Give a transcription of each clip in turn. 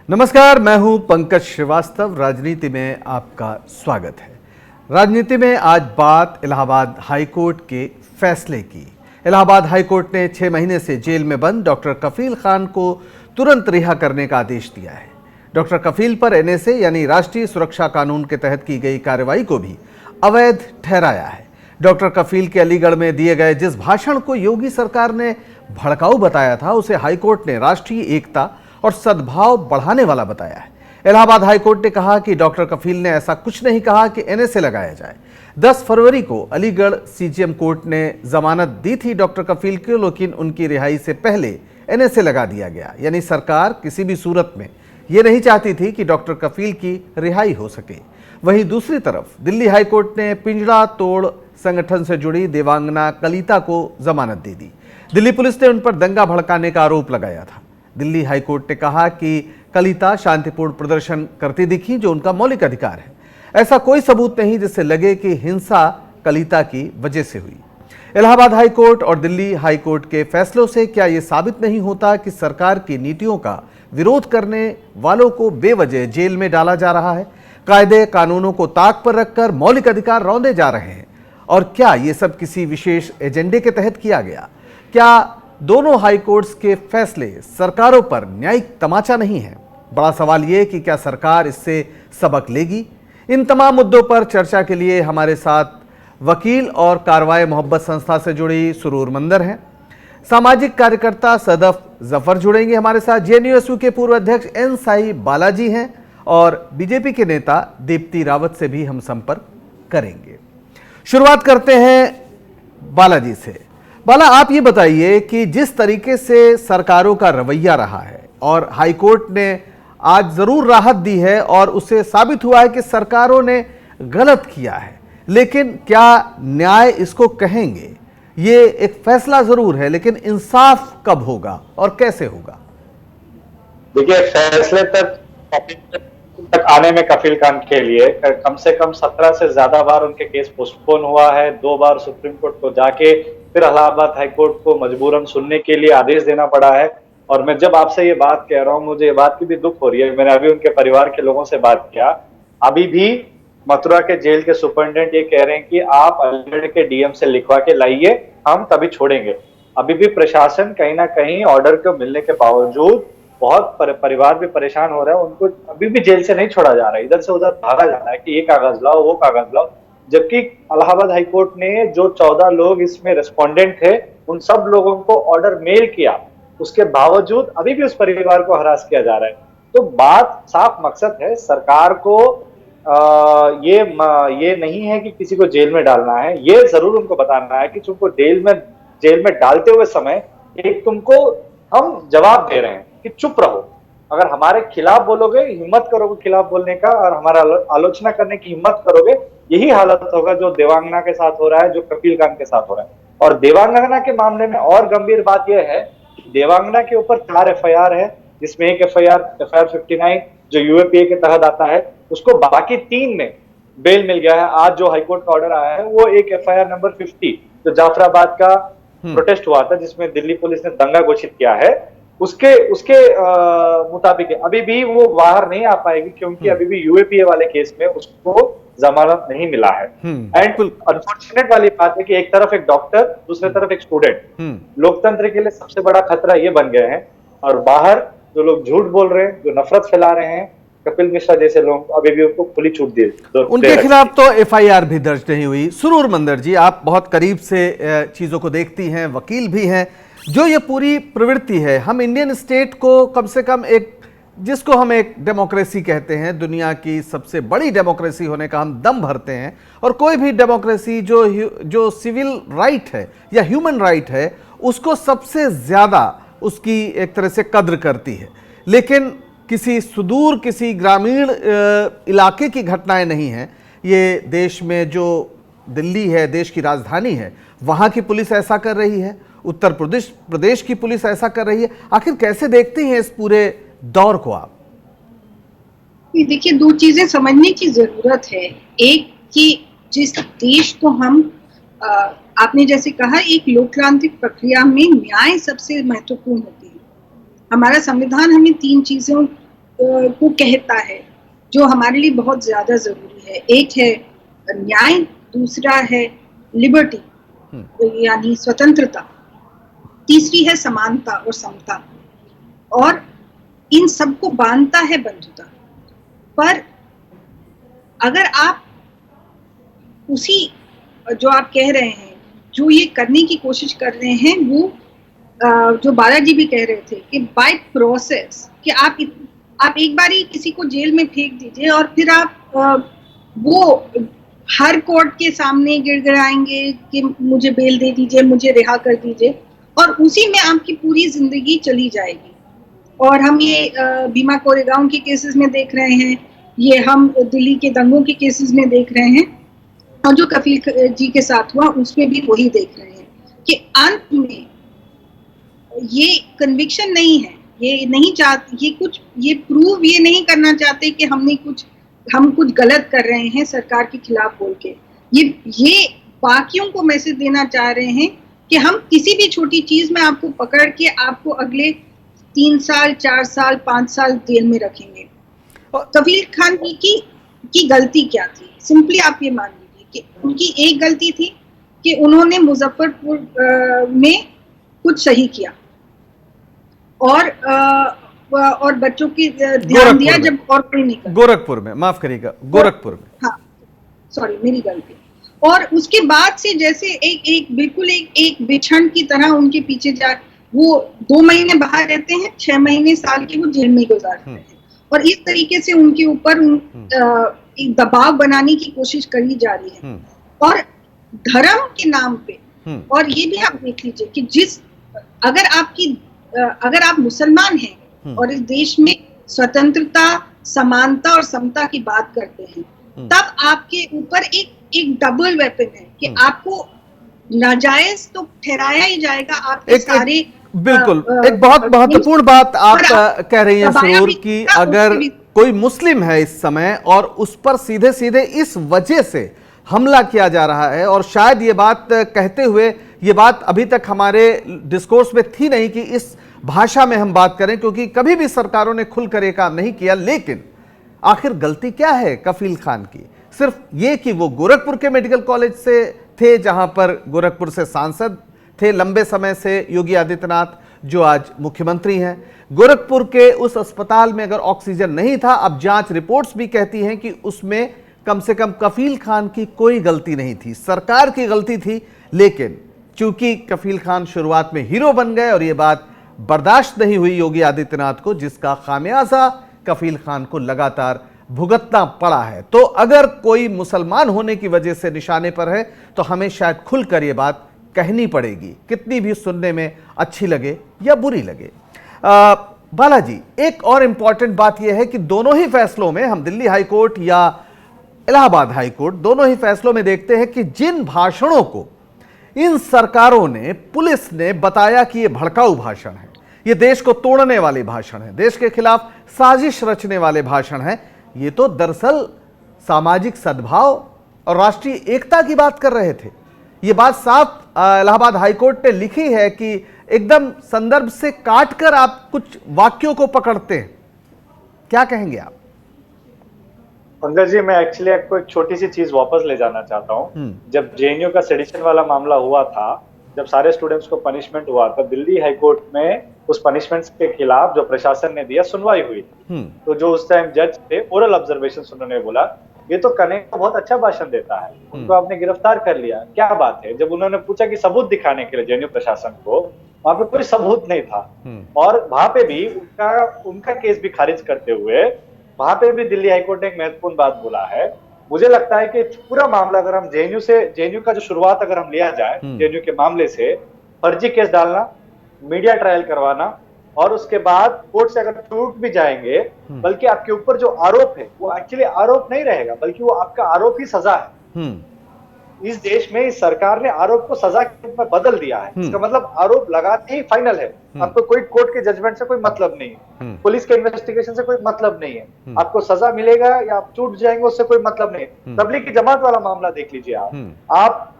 नमस्कार, मैं हूं पंकज श्रीवास्तव। राजनीति में आपका स्वागत है। राजनीति में आज बात इलाहाबाद हाईकोर्ट के फैसले की। इलाहाबाद हाईकोर्ट ने 6 महीने से जेल में बंद डॉक्टर कफील खान को तुरंत रिहा करने का आदेश दिया है। डॉक्टर कफील पर एनएसए यानी राष्ट्रीय सुरक्षा कानून के तहत की गई कार्रवाई को भी अवैध ठहराया है। डॉक्टर कफील के अलीगढ़ में दिए गए जिस भाषण को योगी सरकार ने भड़काऊ बताया था, उसे हाईकोर्ट ने राष्ट्रीय एकता और सद्भाव बढ़ाने वाला बताया है। इलाहाबाद हाईकोर्ट ने कहा कि डॉक्टर कफील ने ऐसा कुछ नहीं कहा कि एनएसए लगाया जाए। 10 फरवरी को अलीगढ़ सीजेएम कोर्ट ने जमानत दी थी डॉक्टर कफील को, लेकिन उनकी रिहाई से पहले एनएसए लगा दिया गया। यानी सरकार किसी भी सूरत में ये नहीं चाहती थी कि डॉक्टर कफील की रिहाई हो सके। वहीं दूसरी तरफ दिल्ली हाईकोर्ट ने पिंजड़ा तोड़ संगठन से जुड़ी देवांगना कलिता को जमानत दे दी। दिल्ली पुलिस ने उन पर दंगा भड़काने का आरोप लगाया था। दिल्ली हाईकोर्ट ने कहा कि कलिता शांतिपूर्ण प्रदर्शन करती दिखी, जो उनका मौलिक अधिकार है। ऐसा कोई सबूत नहीं जिससे लगे कि हिंसा कलिता की वजह से हुई। इलाहाबाद हाईकोर्ट और दिल्ली हाईकोर्ट के फैसलों से क्या यह साबित नहीं होता कि सरकार की नीतियों का विरोध करने वालों को बेवजह जेल में डाला जा रहा है? कायदे कानूनों को ताक पर रखकर मौलिक अधिकार रौंदे जा रहे हैं। और क्या ये सब किसी विशेष एजेंडे के तहत किया गया? क्या दोनों हाईकोर्ट्स के फैसले सरकारों पर न्यायिक तमाचा नहीं है? बड़ा सवाल यह कि क्या सरकार इससे सबक लेगी? इन तमाम मुद्दों पर चर्चा के लिए हमारे साथ वकील और कारवाए मोहब्बत संस्था से जुड़ी सुरूर मंदर हैं। सामाजिक कार्यकर्ता सदफ जफर जुड़ेंगे हमारे साथ। जेएनयू के पूर्व अध्यक्ष एन साई बालाजी हैं और बीजेपी के नेता दीप्ति रावत से भी हम संपर्क करेंगे। शुरुआत करते हैं बालाजी से। बाला, आप ये बताइए कि जिस तरीके से सरकारों का रवैया रहा है और हाईकोर्ट ने आज जरूर राहत दी है और उससे साबित हुआ है कि सरकारों ने गलत किया है, लेकिन क्या न्याय इसको कहेंगे? ये एक फैसला जरूर है, लेकिन इंसाफ कब होगा और कैसे होगा? देखिए, फैसले तक आने में कफील खान के लिए कम से कम 17 से ज्यादा बार उनके केस पोस्टपोन हुआ है। 2 बार सुप्रीम कोर्ट को जाके फिर इलाहाबाद हाईकोर्ट को मजबूरन सुनने के लिए आदेश देना पड़ा है। और मैं जब आपसे ये बात कह रहा हूँ, मुझे ये बात की भी दुख हो रही है। मैंने अभी उनके परिवार के लोगों से बात किया। अभी भी मथुरा के जेल के सुपरिटेंडेंट ये कह रहे हैं कि आप अलीगढ़ के डीएम से लिखवा के लाइए, हम तभी छोड़ेंगे। अभी भी प्रशासन कहीं ना कहीं ऑर्डर को मिलने के बावजूद बहुत परिवार भी परेशान हो रहा है। उनको अभी भी जेल से नहीं छोड़ा जा रहा है, इधर से उधर भागा जा रहा है कि ये कागज लाओ, वो कागज लाओ। जबकि इलाहाबाद हाईकोर्ट ने जो 14 लोग इसमें रेस्पोंडेंट थे, उन सब लोगों को ऑर्डर मेल किया, उसके बावजूद अभी भी उस परिवार को हरास किया जा रहा है। तो बात साफ मकसद है, सरकार को ये नहीं है कि किसी को जेल में डालना है। ये जरूर उनको बताना है कि तुमको जेल में डालते हुए समय एक तुमको हम जवाब दे रहे हैं कि चुप रहो। अगर हमारे खिलाफ बोलोगे, हिम्मत करोगे खिलाफ बोलने का और हमारा आलोचना करने की हिम्मत करोगे, यही हालत होगा जो देवांगना के साथ हो रहा है, जो कफील खान के साथ हो रहा है। और देवांगना के मामले में और गंभीर बात यह है कि देवांगना के ऊपर 4 एफआईआर है, जिसमें एक एफआईआर 59 जो यूएपीए के तहत आता है, उसको बाकी 3 में बेल मिल गया है। आज जो हाईकोर्ट का ऑर्डर आया है वो एक एफआईआर नंबर 50 जो जाफराबाद का प्रोटेस्ट हुआ था, जिसमें दिल्ली पुलिस ने दंगा घोषित किया है, उसके मुताबिक अभी भी वो बाहर नहीं आ पाएगी, क्योंकि अभी भी यूएपीए वाले केस में उसको जमानत नहीं मिला है। एंड अनफॉर्चुनेट वाली बात है कि एक तरफ एक डॉक्टर, दूसरी तरफ एक स्टूडेंट लोकतंत्र के लिए सबसे बड़ा खतरा ये बन गए हैं। और बाहर जो लोग झूठ बोल रहे हैं, जो नफरत फैला रहे हैं, कपिल मिश्रा जैसे लोग अभी भी उनको खुली छूट दी, उनके खिलाफ तो एफआईआर भी दर्ज नहीं हुई। सुरूर मंदर जी, आप बहुत करीब से चीजों को देखती हैं, वकील भी हैं। जो ये पूरी प्रवृत्ति है, हम इंडियन स्टेट को कम से कम एक, जिसको हम एक डेमोक्रेसी कहते हैं, दुनिया की सबसे बड़ी डेमोक्रेसी होने का हम दम भरते हैं, और कोई भी डेमोक्रेसी जो सिविल राइट है या ह्यूमन राइट है, उसको सबसे ज़्यादा उसकी एक तरह से कद्र करती है। लेकिन किसी सुदूर, किसी ग्रामीण इलाके की घटनाएं नहीं हैं। ये देश में जो दिल्ली है, देश की राजधानी है, वहाँ की पुलिस ऐसा कर रही है, उत्तर प्रदेश की पुलिस ऐसा कर रही है। आखिर कैसे देखते हैं इस पूरे दौर को आप? देखिए, 2 चीजें समझने की जरूरत है। एक कि जिस देश को हम आपने जैसे कहा, एक लोकतांत्रिक प्रक्रिया में न्याय सबसे महत्वपूर्ण होती है। हमारा संविधान हमें 3 चीजों को कहता है, जो हमारे लिए बहुत ज्यादा जरूरी है। एक है न्याय, दूसरा है लिबर्टी यानी स्वतंत्रता, तीसरी है समानता और समता, और इन सबको बांधता है बंधुता। पर अगर आप उसी जो आप कह रहे हैं, जो ये करने की कोशिश कर रहे हैं, वो जो बालाजी भी कह रहे थे कि बाय प्रोसेस, कि आप एक बार ही किसी को जेल में फेंक दीजिए और फिर आप वो हर कोर्ट के सामने गिड़गिड़ाएंगे कि मुझे बेल दे दीजिए, मुझे रिहा कर दीजिए, और उसी में आपकी पूरी जिंदगी चली जाएगी। और हम ये भीमा कोरेगांव के केसेस में देख रहे हैं, ये हम दिल्ली के दंगों के केसेस में देख रहे हैं, और जो कफील जी के साथ हुआ उसमें भी वही देख रहे हैं कि अंत में ये कन्विक्शन नहीं है, ये नहीं चाहते, ये प्रूव ये नहीं करना चाहते कि हम कुछ गलत कर रहे हैं सरकार के खिलाफ बोल के। ये बाकियों को मैसेज देना चाह रहे हैं कि हम किसी भी छोटी चीज में आपको पकड़ के आपको अगले 3 साल, 4 साल, 5 साल जेल में रखेंगे। कफील खान की गलती क्या थी? सिंपली आप ये मान लीजिए कि उनकी एक गलती थी कि उन्होंने मुजफ्फरपुर में कुछ सही किया और बच्चों की ध्यान दिया जब और कोई नहीं कर। गोरखपुर में, माफ करिएगा, गोरखपुर में, हाँ सॉरी मेरी गलती। और उसके बाद से जैसे बिल्कुल एक बिछड़ की तरह उनके पीछे जा, वो 2 महीने बाहर रहते हैं, 6 महीने साल के वो जेल में गुजारते हैं, और इस तरीके से उनके ऊपर एक दबाव बनाने की कोशिश करी जा रही है। और धर्म के नाम पे, और ये भी आप देख लीजिए कि अगर आप मुसलमान हैं और इस देश में स्वतंत्रता, समानता और समता की बात करते हैं, तब आपके ऊपर एक डबल वेपन है कि आपको नाजायज तो ठहराया ही जाएगा। आपके सारे बिल्कुल एक बहुत महत्वपूर्ण बात आप कह रही हैं सुरूर, कि अगर कोई मुस्लिम है इस समय और उस पर सीधे सीधे इस वजह से हमला किया जा रहा है, और शायद ये बात कहते हुए ये बात अभी तक हमारे डिस्कोर्स में थी नहीं कि इस भाषा में हम बात करें, क्योंकि कभी भी सरकारों ने खुलकर ये काम नहीं किया। लेकिन आखिर गलती क्या है कफील खान की? सिर्फ ये कि वो गोरखपुर के मेडिकल कॉलेज से थे, जहां पर गोरखपुर से सांसद थे लंबे समय से योगी आदित्यनाथ, जो आज मुख्यमंत्री हैं। गोरखपुर के उस अस्पताल में अगर ऑक्सीजन नहीं था, अब जांच रिपोर्ट्स भी कहती हैं कि उसमें कम से कम कफील खान की कोई गलती नहीं थी, सरकार की गलती थी। लेकिन चूंकि कफील खान शुरुआत में हीरो बन गए और ये बात बर्दाश्त नहीं हुई योगी आदित्यनाथ को, जिसका खामियाजा कफील खान को लगातार भुगतना पड़ा है। तो अगर कोई मुसलमान होने की वजह से निशाने पर है तो हमें शायद खुलकर यह बात कहनी पड़ेगी, कितनी भी सुनने में अच्छी लगे या बुरी लगे। बालाजी, एक और इंपॉर्टेंट बात यह है कि दोनों ही फैसलों में, हम दिल्ली हाईकोर्ट या इलाहाबाद हाईकोर्ट, दोनों ही फैसलों में देखते हैं कि जिन भाषणों को इन सरकारों ने, पुलिस ने बताया कि ये भड़काऊ भाषण है, ये देश को तोड़ने वाले भाषण है, देश के खिलाफ साजिश रचने वाले भाषण है, ये तो दरअसल सामाजिक सद्भाव और राष्ट्रीय एकता की बात कर रहे थे। ये बात साफ इलाहाबाद हाईकोर्ट ने लिखी है कि एकदम संदर्भ से काटकर आप कुछ वाक्यों को पकड़ते हैं। क्या कहेंगे आप? पंकज जी, मैं एक्चुअली आपको एक छोटी सी चीज वापस ले जाना चाहता हूँ। जब जेएनयू का सेडिशन वाला मामला हुआ था, जब सारे स्टूडेंट्स को पनिशमेंट हुआ, तब दिल्ली हाईकोर्ट में उस पनिशमेंट के खिलाफ जो प्रशासन ने दिया, सुनवाई हुई थी। तो जो उस टाइम जज थे, ओरल ऑब्जर्वेशन उन्होंने बोला, ये तो कने को बहुत अच्छा भाषण देता है, उनको आपने गिरफ्तार कर लिया, क्या बात है। जब उन्होंने पूछा कि सबूत दिखाने के लिए जेएनयू प्रशासन को, वहां पे कोई सबूत नहीं था, और वहां पे भी उनका केस भी खारिज करते हुए वहां पे भी दिल्ली हाईकोर्ट ने एक महत्वपूर्ण बात बोला है। मुझे लगता है कि पूरा मामला अगर हम जेएनयू का जो शुरुआत अगर हम लिया जाए, जेएनयू के मामले से फर्जी केस डालना, मीडिया ट्रायल करवाना, और उसके बाद कोर्ट से अगर टूट भी जाएंगे, बल्कि आपके ऊपर जो आरोप है वो एक्चुअली आरोप नहीं रहेगा, बल्कि वो आपका आरोप ही सजा है। इस देश में इस सरकार ने आरोप को सजा के रूप में बदल दिया है। इसका मतलब आरोप लगाते ही फाइनल है, आपको कोई कोर्ट के जजमेंट से कोई मतलब नहीं है, पुलिस के इन्वेस्टिगेशन से कोई मतलब नहीं है, आपको सजा मिलेगा या आप छूट जाएंगे उससे कोई मतलब नहीं है। तबलीग की जमात वाला मामला देख लीजिए आप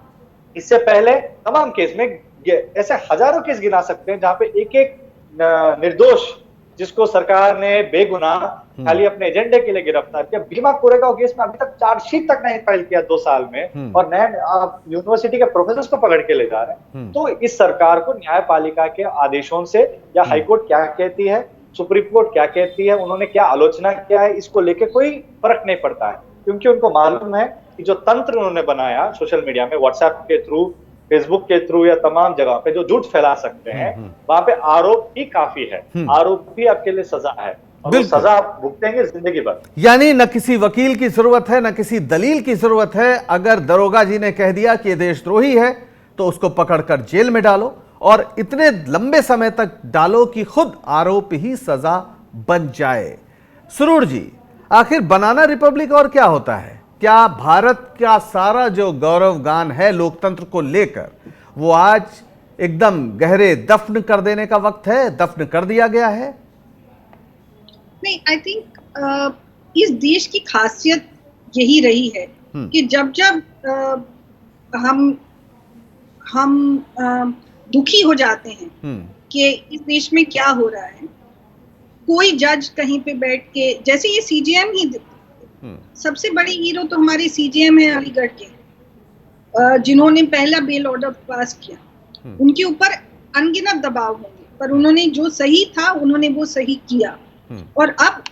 इससे पहले तमाम केस में ऐसे हजारों केस गिना सकते हैं जहां पे एक एक निर्दोष, जिसको सरकार ने बेगुनाह खाली अपने एजेंडे के लिए गिरफ्तार किया। भीमा कोरेगांव केस में अभी तक चार्जशीट तक नहीं फाइल किया 2 साल में, और नए यूनिवर्सिटी के प्रोफेसर को पकड़ के ले जा रहे हैं। तो इस सरकार को न्यायपालिका के आदेशों से, या हाईकोर्ट क्या कहती है, सुप्रीम कोर्ट क्या कहती है, उन्होंने क्या आलोचना किया है, इसको लेके कोई फर्क नहीं पड़ता है, क्योंकि उनको मालूम है कि जो तंत्र उन्होंने बनाया सोशल मीडिया में, व्हाट्सएप के थ्रू, फेसबुक के थ्रू या तमाम जगह पे जो झूठ फैला सकते हैं, वहां पे आरोप ही काफी है। आरोप भी आपके लिए सजा है, और वो सजा आप भुगतेंगे जिंदगी भर। यानी न किसी वकील की जरूरत है, न किसी दलील की जरूरत है। अगर दरोगा जी ने कह दिया कि ये देशद्रोही है तो उसको पकड़कर जेल में डालो, और इतने लंबे समय तक डालो कि खुद आरोप ही सजा बन जाए। सुरूर जी, आखिर बनाना रिपब्लिक और क्या होता है? क्या भारत का सारा जो गौरव गान है लोकतंत्र को लेकर, वो आज एकदम गहरे दफन कर देने का वक्त है? दफन कर दिया गया है? नहीं, आई थिंक इस देश की खासियत यही रही है कि जब जब हम दुखी हो जाते हैं कि इस देश में क्या हो रहा है, कोई जज कहीं पे बैठ के, जैसे ये सीजेएम ही, सबसे बड़े हीरो तो हमारे सीजेएम है अलीगढ़ के, जिन्होंने पहला बेल ऑर्डर पास किया। उनके ऊपर अनगिनत दबाव होंगे, पर उन्होंने जो सही था उन्होंने वो सही किया, और अब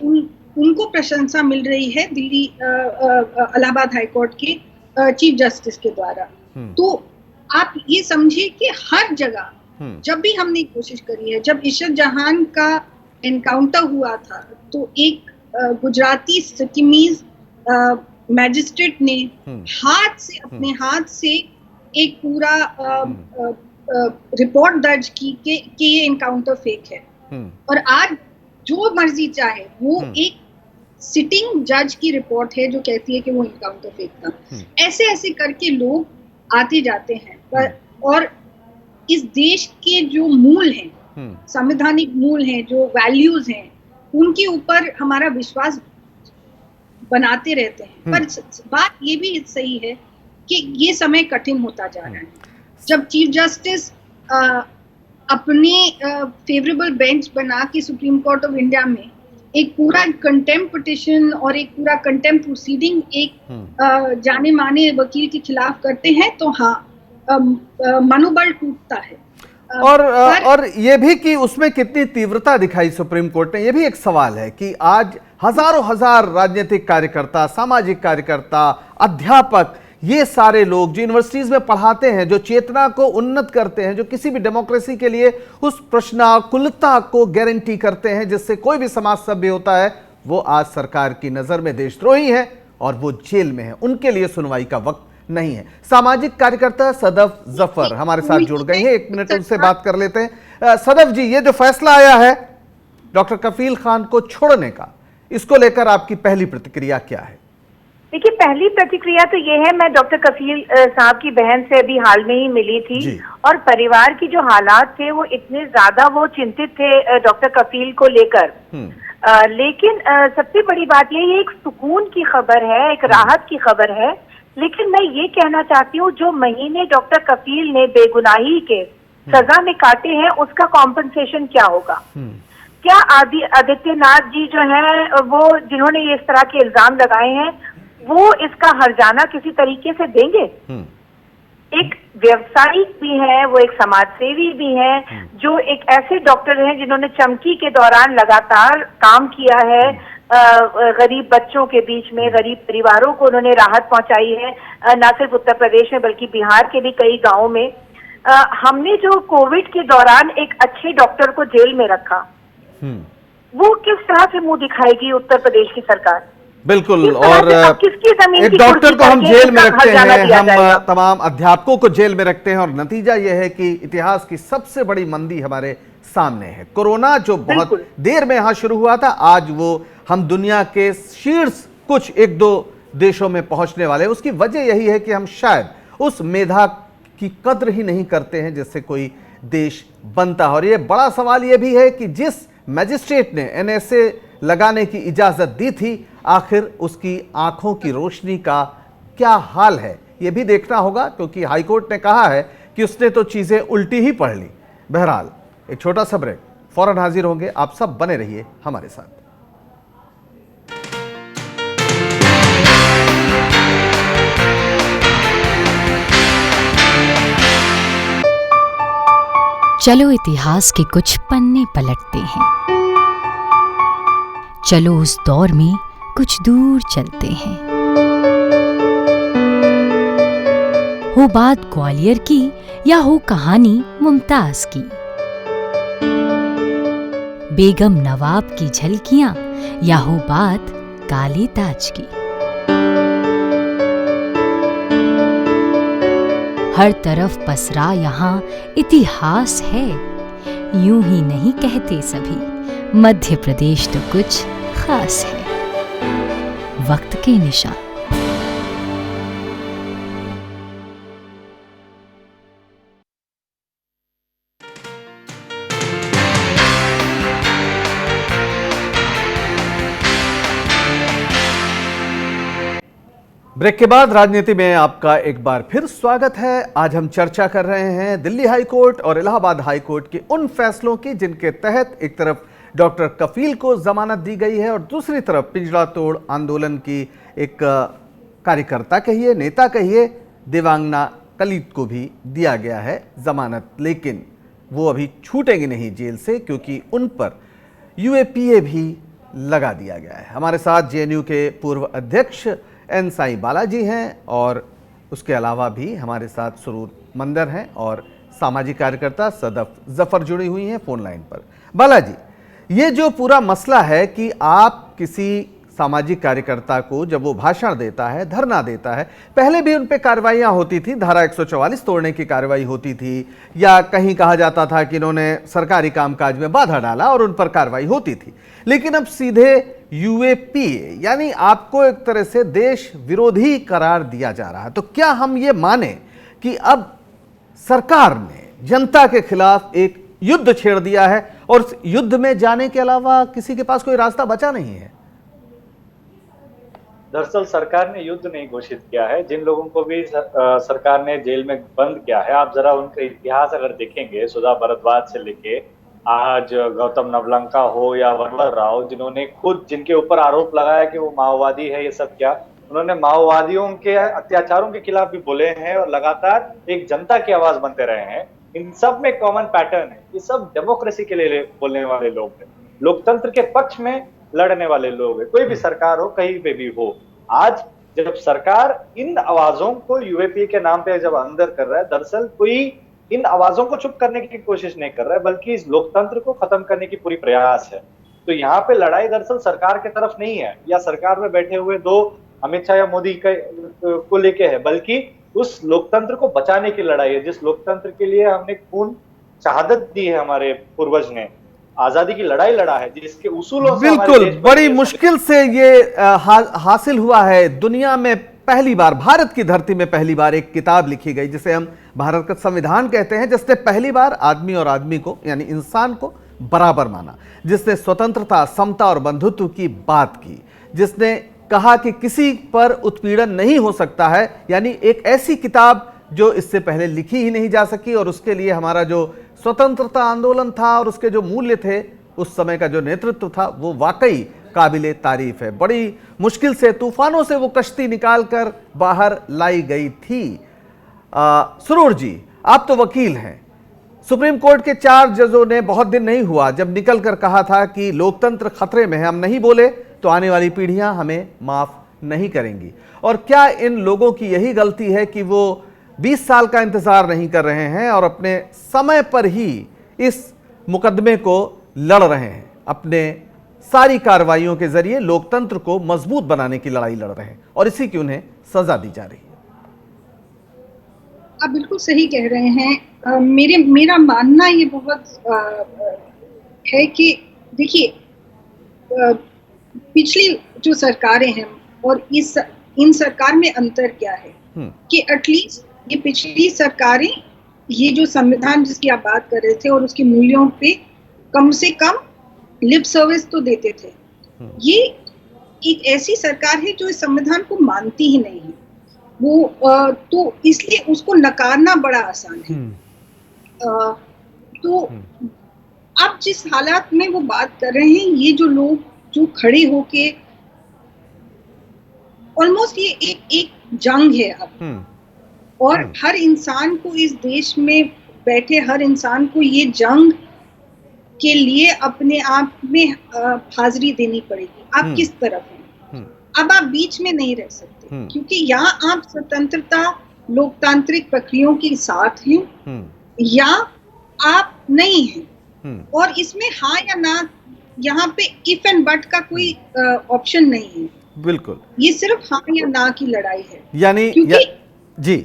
उनको प्रशंसा मिल रही है दिल्ली इलाहाबाद हाई कोर्ट के चीफ जस्टिस के द्वारा। तो आप ये समझिए कि हर जगह जब भी हमने कोशिश करी है, जब इशरत जहान का एनकाउंटर हुआ था तो एक गुजराती सिक्किमीज मैजिस्ट्रेट ने अपने हाथ से एक पूरा रिपोर्ट दर्ज की कि ये एनकाउंटर फेक है, और आज जो मर्जी चाहे, वो एक सिटिंग जज की रिपोर्ट है जो कहती है कि वो एनकाउंटर फेक था। ऐसे ऐसे करके लोग आते जाते हैं, और इस देश के जो मूल हैं, संवैधानिक मूल हैं, जो वैल्यूज हैं, उनके ऊपर हमारा विश्वास बनाते रहते हैं। पर बात ये भी सही है कि ये समय कठिन होता जा रहा है। जब चीफ जस्टिस अपने फेवरेबल बेंच बना के सुप्रीम कोर्ट ऑफ इंडिया में एक पूरा कंटेम्प्ट पिटिशन और एक पूरा कंटेम्प्ट प्रोसीडिंग एक जाने माने वकील के खिलाफ करते हैं, तो हाँ, मनोबल टूटता है। और ये भी कि उसमें कितनी तीव्रता दिखाई सुप्रीम कोर्ट ने, ये भी एक सवाल है कि आज हजारों हजार राजनीतिक कार्यकर्ता, सामाजिक कार्यकर्ता, अध्यापक, ये सारे लोग जो यूनिवर्सिटीज में पढ़ाते हैं, जो चेतना को उन्नत करते हैं, जो किसी भी डेमोक्रेसी के लिए उस प्रश्नाकुलता को गारंटी करते हैं जिससे कोई भी समाज सभ्य होता है, वो आज सरकार की नजर में देशद्रोही है और वो जेल में है। उनके लिए सुनवाई का वक्त नहीं है। सामाजिक कार्यकर्ता सदफ जफर हमारे साथ जुड़ गई हैं, 1 मिनट उनसे बात कर लेते हैं। सदफ जी, ये जो फैसला आया है डॉक्टर कफील खान को छोड़ने का, इसको लेकर आपकी पहली प्रतिक्रिया क्या है? देखिए, पहली प्रतिक्रिया तो ये है, मैं डॉक्टर कफील साहब की बहन से अभी हाल में ही मिली थी, और परिवार की जो हालात थे वो इतने ज्यादा वो चिंतित थे डॉक्टर कफील को लेकर। लेकिन सबसे बड़ी बात ये एक सुकून की खबर है, एक राहत की खबर है। लेकिन मैं ये कहना चाहती हूँ, जो महीने डॉक्टर कफील ने बेगुनाही के सजा में काटे हैं, उसका कॉम्पनसेशन क्या होगा? क्या आदित्यनाथ जी जो हैं, वो जिन्होंने इस तरह के इल्जाम लगाए हैं, वो इसका हर्जाना किसी तरीके से देंगे? एक व्यवसायिक भी है, वो एक समाजसेवी भी है, जो एक ऐसे डॉक्टर हैं जिन्होंने चमकी के दौरान लगातार काम किया है, गरीब बच्चों के बीच में, गरीब परिवारों को उन्होंने राहत पहुंचाई है, न सिर्फ उत्तर प्रदेश में बल्कि बिहार के भी कई गांवों में। हमने जो कोविड के दौरान एक अच्छे डॉक्टर को जेल में रखा, वो किस तरह से मुंह दिखाएगी उत्तर प्रदेश की सरकार? बिल्कुल, और एक डॉक्टर को हम जेल में रखते हैं, हम तमाम अध्यापकों को जेल में रखते हैं, और नतीजा यह है कि इतिहास की सबसे बड़ी मंदी हमारे सामने है। कोरोना जो बहुत देर में यहां शुरू हुआ था, आज वो हम दुनिया के शीर्ष कुछ 1-2 देशों में पहुंचने वाले हैं। उसकी वजह यही है कि हम शायद उस मेधा की कद्र ही नहीं करते हैं जिससे कोई देश बनता है। और ये बड़ा सवाल ये भी है कि जिस मैजिस्ट्रेट ने NSA लगाने की इजाजत दी थी, आखिर उसकी आंखों की रोशनी का क्या हाल है, यह भी देखना होगा, क्योंकि हाईकोर्ट ने कहा है कि उसने तो चीजें उल्टी ही पढ़ ली। बहरहाल एक छोटा सा ब्रेक, फौरन हाजिर होंगे। आप सब बने रहिए हमारे साथ। चलो इतिहास के कुछ पन्ने पलटते हैं। चलो उस दौर में कुछ दूर चलते हैं। हो बात ग्वालियर की या हो कहानी मुमताज की, बेगम नवाब की झलकियां या हो बात काले ताज की, हर तरफ पसरा यहाँ इतिहास है। यूं ही नहीं कहते सभी, मध्य प्रदेश तो कुछ खास है। वक्त के निशान। ब्रेक के बाद राजनीति में आपका एक बार फिर स्वागत है। आज हम चर्चा कर रहे हैं दिल्ली हाई कोर्ट और इलाहाबाद हाई कोर्ट के उन फैसलों की जिनके तहत एक तरफ डॉक्टर कफील को जमानत दी गई है और दूसरी तरफ पिंजरा तोड़ आंदोलन की एक कार्यकर्ता कहिए, नेता कहिए, देवांगना कलीत को भी दिया गया है जमानत। लेकिन वो अभी छूटेंगे नहीं जेल से, क्योंकि उन पर यूएपीए भी लगा दिया गया है। हमारे साथ जेएनयू के पूर्व अध्यक्ष एन साई बालाजी हैं और उसके अलावा भी हमारे साथ सुरूर मंदर हैं और सामाजिक कार्यकर्ता सदफ जफर जुड़ी हुई हैं फोन लाइन पर। बालाजी, ये जो पूरा मसला है कि आप किसी सामाजिक कार्यकर्ता को जब वो भाषण देता है, धरना देता है, पहले भी उन पे कार्रवाइयां होती थी, धारा 144 तोड़ने की कार्रवाई होती थी, या कहीं कहा जाता था कि इन्होंने सरकारी कामकाज में बाधा डाला और उन पर कार्रवाई होती थी। लेकिन अब सीधे यूएपीए यानी आपको एक तरह से देश विरोधी करार दिया जा रहा है। तो क्या हम ये माने कि अब सरकार ने जनता के खिलाफ एक युद्ध छेड़ दिया है और उस युद्ध में जाने के अलावा किसी के पास कोई रास्ता बचा नहीं है? दरअसल सरकार ने युद्ध नहीं घोषित किया है। जिन लोगों को भी सरकार ने जेल में बंद किया है, आप जरा उनका इतिहास अगर देखेंगे, सुधा भारद्वाज से लेके आज गौतम नवलंका हो या वरवर राव, जिन्होंने खुद जिनके ऊपर आरोप लगाया कि वो माओवादी है, ये सब क्या उन्होंने माओवादियों के अत्याचारों के खिलाफ भी बोले हैं और लगातार एक जनता की आवाज बनते रहे हैं। इन सब में कॉमन पैटर्न है, ये सब डेमोक्रेसी के लिए बोलने वाले लोग हैं, लोकतंत्र के पक्ष में लड़ने वाले लोग हैं। कोई भी सरकार हो, कहीं पे भी हो, आज जब सरकार इन आवाजों को यूएपीए के नाम पे जब अंदर कर रहा है, दरअसल कोई इन आवाजों को चुप करने की कोशिश नहीं कर रहा है, बल्कि इस लोकतंत्र को खत्म करने की पूरी प्रयास है। तो यहाँ पे लड़ाई दरअसल सरकार की तरफ नहीं है या सरकार में बैठे हुए दो अमित शाह या मोदी को लेके है, बल्कि उस लोकतंत्र को बचाने की लड़ाई है, जिस लोकतंत्र के लिए हमने खून शहादत दी है, हमारे पूर्वज ने आजादी की लड़ाई लड़ा है, जिसके उसूलों से बिल्कुल बड़ी मुश्किल से ये हासिल हुआ है। दुनिया में पहली बार, भारत की धरती में पहली बार एक किताब लिखी गई जिसे हम भारत का संविधान कहते हैं, जिसने पहली बार आदमी और आदमी को यानी इंसान को बराबर माना, जिसने स्वतंत्रता, समता और बंधुत्व की बात की, जिसने कहा कि किसी पर उत्पीड़न नहीं हो सकता है। यानी एक ऐसी किताब जो इससे पहले लिखी ही नहीं जा सकी, और उसके लिए हमारा जो स्वतंत्रता आंदोलन था और उसके जो मूल्य थे, उस समय का जो नेतृत्व था, वो वाकई काबिले तारीफ है। बड़ी मुश्किल से, तूफानों से वो कश्ती निकालकर बाहर लाई गई थी। सुरूर जी, आप तो वकील हैं, सुप्रीम कोर्ट के 4 जजों ने बहुत दिन नहीं हुआ जब निकल कर कहा था कि लोकतंत्र खतरे में है, हम नहीं बोले तो आने वाली पीढ़ियां हमें माफ नहीं करेंगी। और क्या इन लोगों की यही गलती है कि वो 20 साल का इंतजार नहीं कर रहे हैं और अपने समय पर ही इस मुकदमे को लड़ रहे हैं, अपने सारी कार्रवाइयों के जरिए लोकतंत्र को मजबूत बनाने की लड़ाई लड़ रहे हैं, और इसी की उन्हें सजा दी जा रही है? आप बिल्कुल सही कह रहे हैं। मेरा मानना ये बहुत है कि देखिए, पिछली जो सरकारें हैं और इन सरकार में अंतर क्या है कि एटलीस्ट ये पिछली सरकारें ये जो संविधान जिसकी आप बात कर रहे थे और उसके मूल्यों पे कम से कम लिप सर्विस तो देते थे। ये एक ऐसी सरकार है जो इस संविधान को मानती ही नहीं है, वो तो इसलिए उसको नकारना बड़ा आसान है। तो अब जिस हालात में वो बात कर रहे हैं, ये जो लोग जो खड़े होके ऑलमोस्ट ये एक जंग है अब, और हर इंसान को इस देश में बैठे हर इंसान को ये जंग के लिए अपने आप में हाजिरी देनी पड़ेगी। आप किस तरफ हैं? अब आप बीच में नहीं रह सकते, क्योंकि यहाँ आप स्वतंत्रता लोकतांत्रिक प्रक्रियाओं के साथ हैं या आप नहीं हैं, और इसमें हाँ या ना, यहाँ पे इफ एंड बट का कोई ऑप्शन नहीं है। बिल्कुल, ये सिर्फ हाँ या ना की लड़ाई है। यानी जी,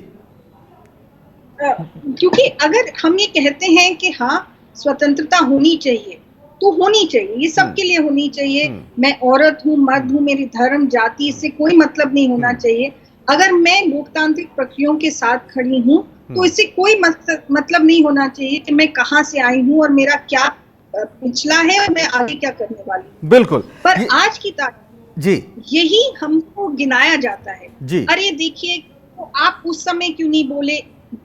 क्योंकि अगर हम ये कहते हैं कि हाँ स्वतंत्रता होनी चाहिए, तो होनी चाहिए, ये सबके लिए होनी चाहिए। मैं औरत हूँ, मर्द हूँ, मेरी धर्म जाति इससे कोई मतलब नहीं होना चाहिए। अगर मैं लोकतांत्रिक प्रक्रियाओं के साथ खड़ी हूँ तो इससे कोई मतलब नहीं होना चाहिए कि मैं कहाँ से आई हूँ और मेरा क्या पिछला है और मैं आगे क्या करने वाली हूँ। बिल्कुल, पर आज की तारीख जी यही हमको गिनाया जाता है जी। अरे देखिए, तो आप उस समय क्यों नहीं बोले?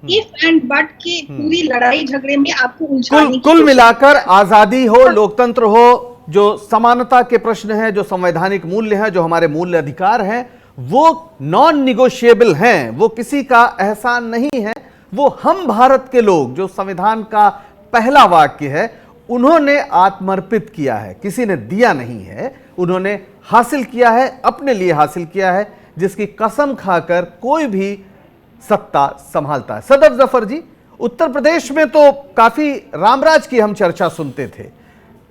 इफ एंड बट की पूरी लड़ाई झगड़े में आपको उलझाने की कुल मिलाकर आजादी हो, लोकतंत्र हो, जो समानता के प्रश्न है, जो संवैधानिक मूल्य है, जो हमारे मूल्य अधिकार हैं, वो नॉन निगोशिएबल हैं, वो किसी का एहसान नहीं है। वो हम भारत के लोग, जो संविधान का पहला वाक्य है, उन्होंने आत्मर्पित किया है, किसी ने दिया नहीं है, उन्होंने हासिल किया है, अपने लिए हासिल किया है, जिसकी कसम खाकर कोई भी सत्ता संभालता है। सदफ जफर जी, उत्तर प्रदेश में तो काफी रामराज की हम चर्चा सुनते थे,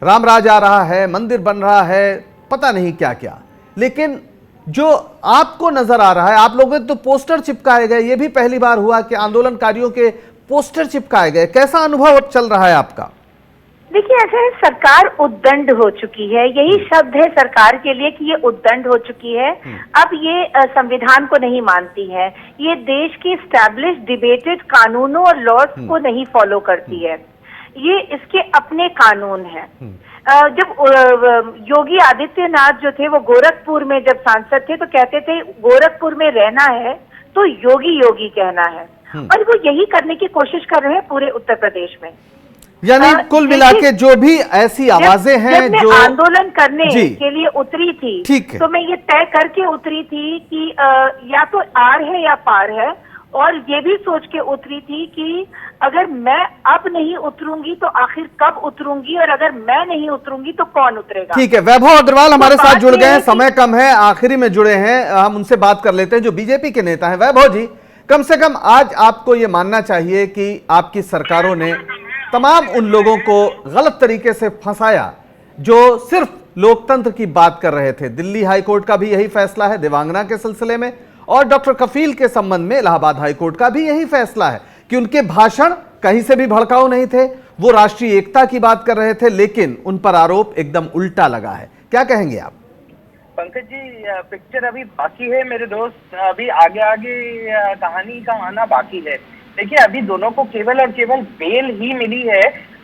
रामराज आ रहा है, मंदिर बन रहा है, पता नहीं क्या क्या, लेकिन जो आपको नजर आ रहा है, आप लोगों ने तो पोस्टर चिपकाए गए, ये भी पहली बार हुआ कि आंदोलनकारियों के पोस्टर चिपकाए गए, कैसा अनुभव चल रहा है आपका? देखिए, ऐसा है, सरकार उद्दंड हो चुकी है, यही शब्द है सरकार के लिए कि ये उद्दंड हो चुकी है। अब ये संविधान को नहीं मानती है, ये देश की स्टैब्लिश डिबेटेड कानूनों और लॉज को नहीं फॉलो करती है, ये इसके अपने कानून है। जब योगी आदित्यनाथ जो थे वो गोरखपुर में जब सांसद थे तो कहते थे गोरखपुर में रहना है तो योगी योगी कहना है, और वो यही करने की कोशिश कर रहे हैं पूरे उत्तर प्रदेश में। यानी कुल मिला के जो भी ऐसी आवाजें हैं जब जो मैं आंदोलन करने के लिए उतरी थी, ठीक है, तो मैं ये तय करके उतरी थी कि या तो आर है या पार है, और ये भी सोच के उतरी थी कि अगर मैं अब नहीं उतरूंगी तो आखिर कब उतरूंगी, और अगर मैं नहीं उतरूंगी तो कौन उतरेगा। ठीक है, वैभव अग्रवाल हमारे साथ जुड़ गए हैं, समय कम है, आखिरी में जुड़े हैं, हम उनसे बात कर लेते हैं जो बीजेपी के नेता हैं। वैभव जी, कम से कम आज आपको ये मानना चाहिए कि आपकी सरकारों ने तमाम उन लोगों को गलत तरीके से फंसाया जो सिर्फ लोकतंत्र की बात कर रहे थे। दिल्ली हाईकोर्ट का भी यही फैसला है देवांगना के सिलसिले में, और डॉक्टर कफील के संबंध में इलाहाबाद हाईकोर्ट का भी यही फैसला है कि उनके भाषण कहीं से भी भड़काऊ नहीं थे, वो राष्ट्रीय एकता की बात कर रहे थे, लेकिन उन पर आरोप एकदम उल्टा लगा है। क्या कहेंगे आप? पंकज जी, पिक्चर अभी बाकी है मेरे दोस्त, अभी आगे आगे कहानी का आना बाकी है। देखिए, अभी दोनों को केवल और केवल बेल ही मिली है,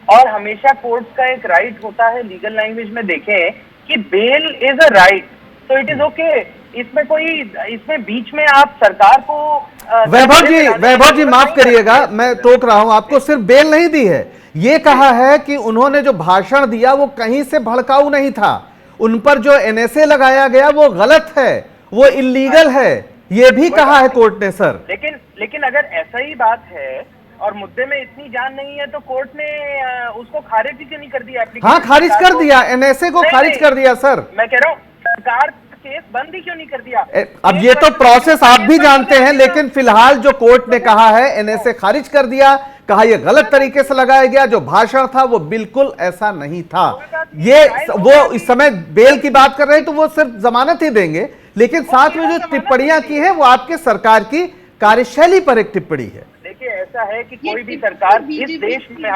और हमेशा कोर्ट का एक राइट होता है, लीगल लैंग्वेज में देखें कि बेल इज अ राइट, तो इट इज ओके। इसमें बीच में आप सरकार को वैभव जी माफ करिएगा, मैं टोक रहा हूं आपको, सिर्फ बेल नहीं दी है, ये कहा है कि उन्होंने जो भाषण दिया वो कहीं से भड़काऊ नहीं था, उन पर जो एनएसए लगाया गया वो गलत है, वो इल्लीगल है, ये भी कहा है कोर्ट ने। सर लेकिन अगर ऐसा ही बात है और मुद्दे में इतनी जान नहीं है तो कोर्ट ने उसको खारिज क्यों नहीं कर दिया? हाँ, खारिज कर दिया, एनएसए को खारिज कर दिया। सर मैं कह रहा हूँ सरकार केस बंद ही क्यों नहीं कर दिया? अब ये तो प्रोसेस आप भी जानते हैं, लेकिन फिलहाल जो कोर्ट ने कहा है एनएसए खारिज कर दिया, कहा यह गलत तरीके से लगाया गया, जो भाषण था वो बिल्कुल ऐसा नहीं था। ये वो इस समय बेल की बात कर रहे हैं तो वो सिर्फ जमानत ही देंगे, लेकिन साथ में जो टिप्पणियां की है वो आपके सरकार की कार्यशैली पर एक टिप्पणी है। देखिए, ऐसा है कि कोई भी सरकार इस देश में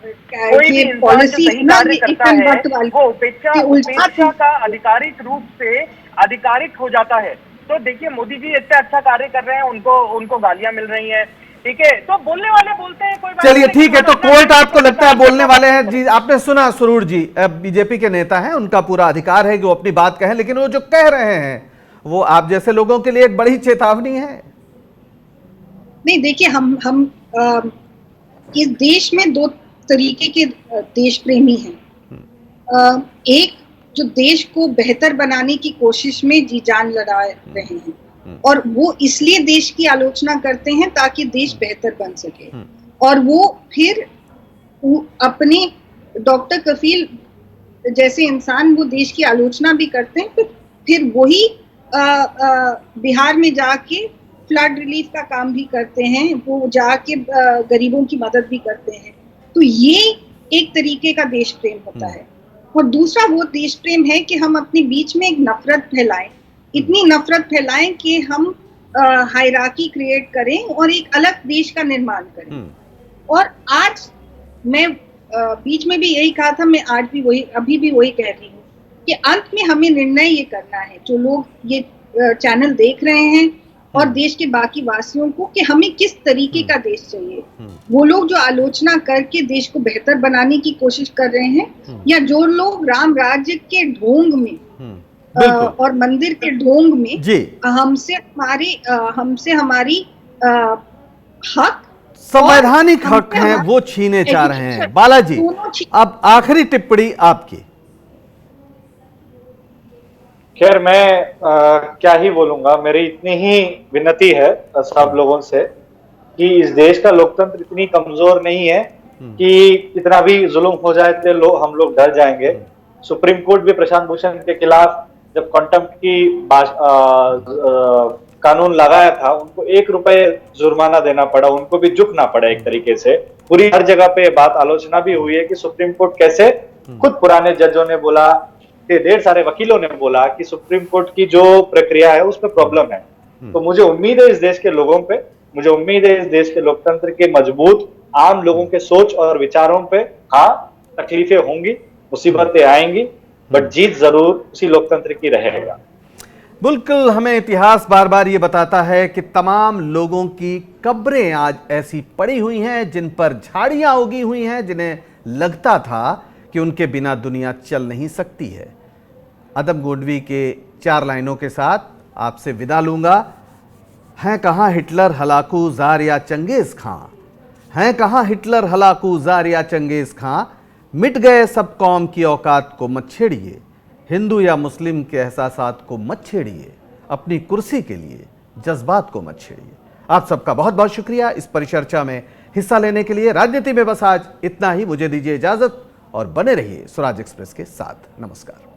कोई भी इंसान जो सही कार्य करता है वो उपेक्षा का आधिकारिक रूप से आधिकारिक हो जाता है। तो देखिए, मोदी जी इतना अच्छा कार्य कर रहे हैं, उनको गालियां मिल रही हैं, ठीक है, तो बोलने वाले बोलते हैं, कोई चलिए ठीक है, तो कोर्ट आपको लगता है बोलने वाले हैं जी? आपने सुना सुरूर जी, बीजेपी के नेता हैं, उनका पूरा अधिकार है कि वो अपनी बात कहें, लेकिन वो जो कह रहे हैं वो आप जैसे लोगों के लिए एक बड़ी चेतावनी है। नहीं, देखिए, हम इस देश में दो तरीके के देश प्रेमी हैं। एक जो देश को बेहतर बनाने की कोशिश में जी जान लगा रहे हैं, और वो इसलिए देश की आलोचना करते हैं ताकि देश बेहतर बन सके, और वो फिर अपने डॉक्टर कफील जैसे इंसान वो देश की आलोचना भी करते हैं, फिर वही बिहार में जाके फ्लड रिलीफ का काम भी करते हैं, वो जाके गरीबों की मदद भी करते हैं। तो ये एक तरीके का देश प्रेम होता है। और दूसरा वो देश प्रेम है कि हम अपने बीच में एक नफरत फैलाएं, इतनी नफरत फैलाएं कि हम हायरार्की क्रिएट करें और एक अलग देश का निर्माण करें। और आज मैं बीच में भी यही कहा था, मैं आज भी वही, अभी भी वही कह रही हूँ कि अंत में हमें निर्णय ये करना है, जो लोग ये चैनल देख रहे हैं और देश के बाकी वासियों को, कि हमें किस तरीके का देश चाहिए। वो लोग जो आलोचना करके देश को बेहतर बनाने की कोशिश कर रहे हैं, या जो लोग राम राज्य के ढोंग में और मंदिर के ढोंग में हमसे हमारी हक, संवैधानिक हक हैं, वो छीने चाह रहे हैं। बालाजी, अब आखिरी टिप्पणी आपकी। खैर मैं क्या ही बोलूंगा, मेरी इतनी ही विनती है सब लोगों से कि इस देश का लोकतंत्र इतनी कमजोर नहीं है कि कितना भी जुल्म हो जाए तो हम लोग डर जाएंगे। सुप्रीम कोर्ट भी प्रशांत भूषण के खिलाफ जब कॉन्टेम्प्ट की कानून लगाया था, उनको 1 रुपए जुर्माना देना पड़ा, उनको भी झुकना पड़ा एक तरीके से। पूरी हर जगह पे बात आलोचना भी हुई है कि सुप्रीम कोर्ट कैसे, खुद पुराने जजों ने बोला, ढेर सारे वकीलों ने बोला कि सुप्रीम कोर्ट की जो प्रक्रिया है उसमें प्रॉब्लम है। तो मुझे उम्मीद है इस देश के लोगों पे, मुझे उम्मीद है इस देश के लोकतंत्र के मजबूत आम लोगों के सोच और विचारों पे। हाँ, तकलीफें होंगी, मुसीबतें आएंगी, बट जीत जरूर उसी लोकतंत्र की रहेगा। बिल्कुल, हमें इतिहास बार बार ये बताता है कि तमाम लोगों की कब्रें आज ऐसी पड़ी हुई हैं जिन पर झाड़ियां उगी हुई हैं, जिन्हें लगता था कि उनके बिना दुनिया चल नहीं सकती है। अदम गोडवी के 4 लाइनों के साथ आपसे विदा लूंगा। हैं कहाँ हिटलर, हलाकू, जार या चंगेज खां? हैं कहाँ हिटलर, हलाकू, जार या चंगेज खां? मिट गए सब कौम की औकात को मत छेड़िए, हिंदू या मुस्लिम के एहसासात को मत छेड़िए, अपनी कुर्सी के लिए जज्बात को मत छेड़िए। आप सबका बहुत बहुत शुक्रिया इस परिचर्चा में हिस्सा लेने के लिए। राजनीति में बस आज इतना ही। मुझे दीजिए इजाजत और बने रहिए स्वराज एक्सप्रेस के साथ। नमस्कार।